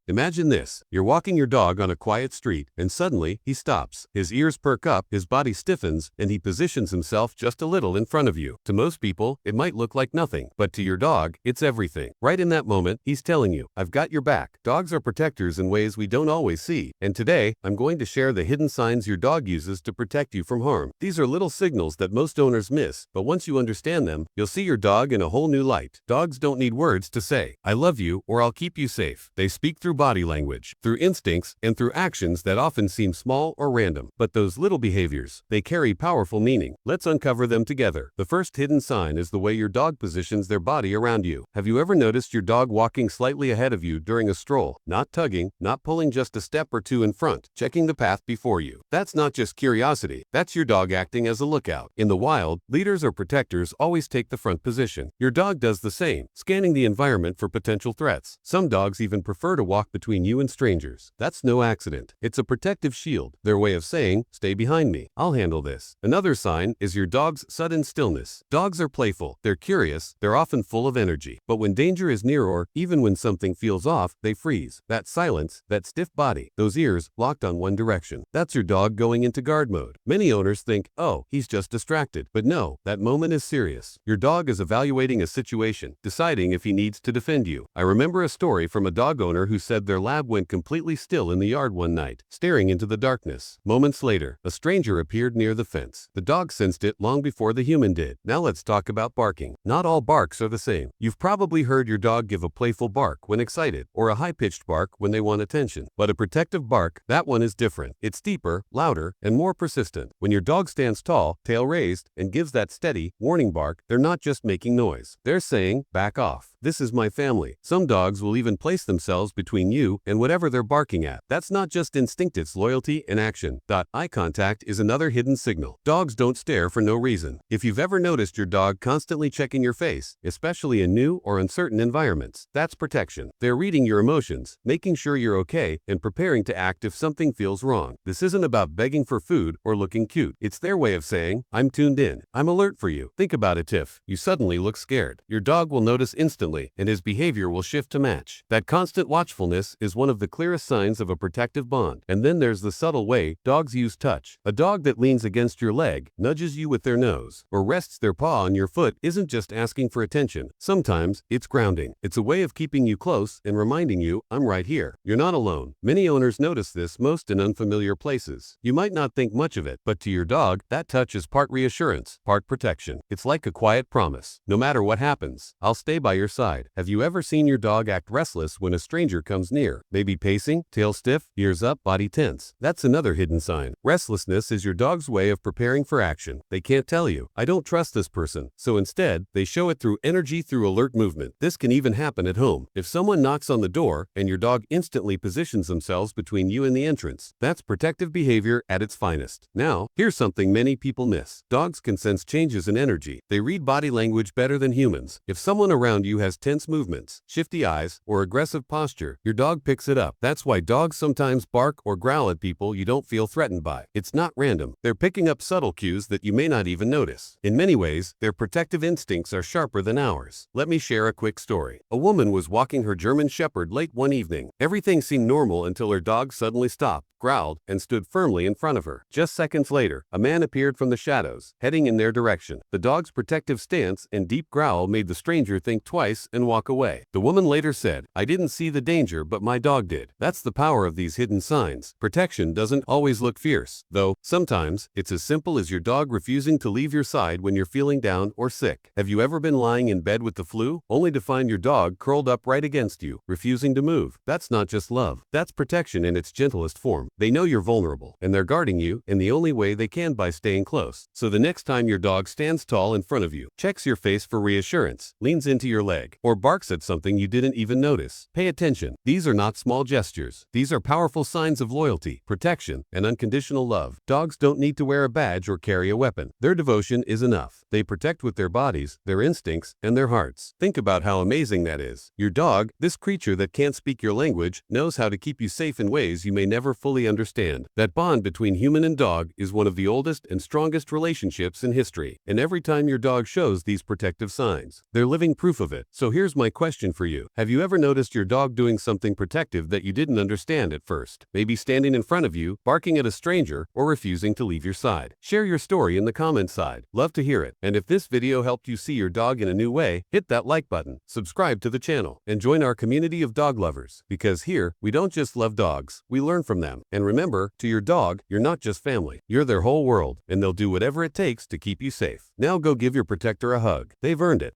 Imagine this. You're walking your dog on a quiet street, and suddenly, he stops. His ears perk up, his body stiffens, and he positions himself just a little in front of you. To most people, it might look like nothing, but to your dog, it's everything. Right in that moment, he's telling you, I've got your back. Dogs are protectors in ways we don't always see, and today, I'm going to share the hidden signs your dog uses to protect you from harm. These are little signals that most owners miss, but once you understand them, you'll see your dog in a whole new light. Dogs don't need words to say, I love you or I'll keep you safe. They speak through body language, through instincts, and through actions that often seem small or random. But those little behaviors, they carry powerful meaning. Let's uncover them together. The first hidden sign is the way your dog positions their body around you. Have you ever noticed your dog walking slightly ahead of you during a stroll? Not tugging, not pulling just a step or two in front, checking the path before you. That's not just curiosity, that's your dog acting as a lookout. In the wild, leaders or protectors always take the front position. Your dog does the same, scanning the environment for potential threats. Some dogs even prefer to walk between you and strangers. That's no accident. It's a protective shield, their way of saying, stay behind me, I'll handle this. Another sign is your dog's sudden stillness. Dogs are playful, they're curious, they're often full of energy. But when danger is near or even when something feels off, they freeze. That silence, that stiff body, those ears locked on one direction. That's your dog going into guard mode. Many owners think, oh, he's just distracted. But no, that moment is serious. Your dog is evaluating a situation, deciding if he needs to defend you. I remember a story from a dog owner who said their lab went completely still in the yard one night, staring into the darkness. Moments later, a stranger appeared near the fence. The dog sensed it long before the human did. Now let's talk about barking. Not all barks are the same. You've probably heard your dog give a playful bark when excited, or a high-pitched bark when they want attention. But a protective bark, that one is different. It's deeper, louder, and more persistent. When your dog stands tall, tail raised, and gives that steady, warning bark, they're not just making noise. They're saying, back off. This is my family. Some dogs will even place themselves between you and whatever they're barking at. That's not just instinct, it's loyalty in action. Eye contact is another hidden signal. Dogs don't stare for no reason. If you've ever noticed your dog constantly checking your face, especially in new or uncertain environments, that's protection. They're reading your emotions, making sure you're okay, and preparing to act if something feels wrong. This isn't about begging for food or looking cute. It's their way of saying, I'm tuned in. I'm alert for you. Think about it. If you suddenly look scared, your dog will notice instantly, and his behavior will shift to match. That constant watchfulness is one of the clearest signs of a protective bond. And then there's the subtle way dogs use touch. A dog that leans against your leg, nudges you with their nose, or rests their paw on your foot isn't just asking for attention. Sometimes it's grounding. It's a way of keeping you close and reminding you, I'm right here. You're not alone. Many owners notice this most in unfamiliar places. You might not think much of it, but to your dog, that touch is part reassurance, part protection. It's like a quiet promise. No matter what happens, I'll stay by your side. Have you ever seen your dog act restless when a stranger comes near? Maybe pacing, tail stiff, ears up, body tense. That's another hidden sign. Restlessness is your dog's way of preparing for action. They can't tell you, I don't trust this person. So instead, they show it through energy, through alert movement. This can even happen at home. If someone knocks on the door and your dog instantly positions themselves between you and the entrance, that's protective behavior at its finest. Now, here's something many people miss. Dogs can sense changes in energy. They read body language better than humans. If someone around you has tense movements, shifty eyes, or aggressive posture, your dog picks it up. That's why dogs sometimes bark or growl at people you don't feel threatened by. It's not random. They're picking up subtle cues that you may not even notice. In many ways, their protective instincts are sharper than ours. Let me share a quick story. A woman was walking her German Shepherd late one evening. Everything seemed normal until her dog suddenly stopped, growled, and stood firmly in front of her. Just seconds later, a man appeared from the shadows, heading in their direction. The dog's protective stance and deep growl made the stranger think twice and walk away. The woman later said, I didn't see the danger, but my dog did. That's the power of these hidden signs. Protection doesn't always look fierce, though sometimes it's as simple as your dog refusing to leave your side when you're feeling down or sick. Have you ever been lying in bed with the flu, only to find your dog curled up right against you, refusing to move? That's not just love. That's protection in its gentlest form. They know you're vulnerable, and they're guarding you in the only way they can, by staying close. So the next time your dog stands tall in front of you, checks your face for reassurance, leans into your leg, or barks at something you didn't even notice, pay attention. These are not small gestures. These are powerful signs of loyalty, protection, and unconditional love. Dogs don't need to wear a badge or carry a weapon. Their devotion is enough. They protect with their bodies, their instincts, and their hearts. Think about how amazing that is. Your dog, this creature that can't speak your language, knows how to keep you safe in ways you may never fully understand. That bond between human and dog is one of the oldest and strongest relationships in history. And every time your dog shows these protective signs, they're living proof of it. So here's my question for you. Have you ever noticed your dog doing something something protective that you didn't understand at first. Maybe standing in front of you, barking at a stranger, or refusing to leave your side. Share your story in the comments side. Love to hear it. And if this video helped you see your dog in a new way, hit that like button, subscribe to the channel, and join our community of dog lovers. Because here, we don't just love dogs, we learn from them. And remember, to your dog, you're not just family. You're their whole world, and they'll do whatever it takes to keep you safe. Now go give your protector a hug. They've earned it.